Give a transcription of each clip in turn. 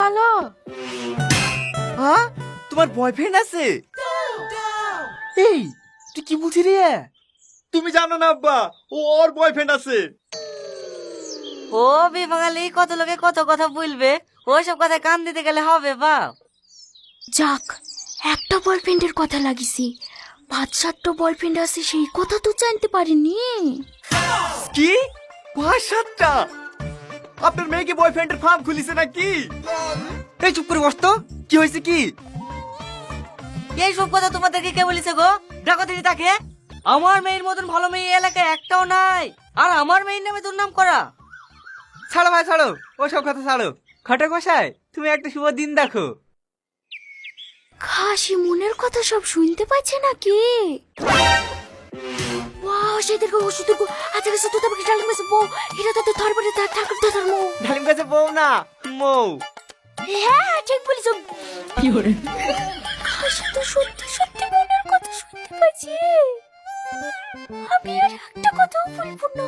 পালো? হ্যাঁ, তোমার বয়ফ্রেন্ড আছে? এই তুই কি বলছিস রে? তুমি জানো না আব্বা, ওর বয়ফ্রেন্ড আছে। ও বিভাগালি কত লোকে কত কথা বলবে, ওইসব কথায় কান দিতে গেলে হবে বাপ? যাক, একটা বয়ফ্রেন্ডের কথা লাগিছি, 5-7টা বয়ফ্রেন্ড আছে সেই কথা তো জানতে পারিনি। কি 5-7টা? আপনার মেয়ে কি বয়ফ্রেন্ডের ফার্ম খুলিছে নাকি? এই চুপ করে বস তো, কি হয়েছে কি? এইসব কথা তোমাদেরকে কে বলেছে গো? ডাকো দিদি তাকে। আমার মেয়ের মতন ভালো মেয়ে এই এলাকায় একটাও নাই, আর আমার মেয়ের নামে দুর্নাম করা। ছাড়ো ভাই ছাড়ো, ওসব কথা ছাড়ো। খটে গোসাই, তুমি একটা শুভ দিন দেখো। খাসি মনের কথা সব শুনতে পাচ্ছে নাকি? ওয়াও, সেদিকে ওষুধের গো আজকে গেছে তো তবে ডালিম গেছে বউ, এটা তো ধরবরে তার ঠাকুর দাদার মৌ। ডালিম গাছে বউ না মৌ। হ্যাঁ ঠিক বলিস। কি করে খাসি তো সত্যি সত্যি মনের কথা শুনতে পাচ্ছি। আমি আর একটা কথাও বলবো না।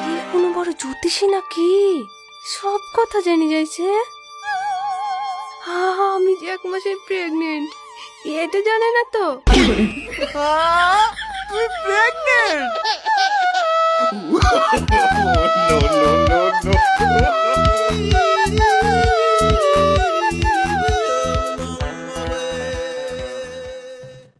কি কোনো বড় জ্যোতিষী নাকি? সব কথা জেনে যাইছে। আমি যে 1 মাসে প্রেগনেন্ট, এটা জানে না তো? তুমি প্রেগনেন্ট?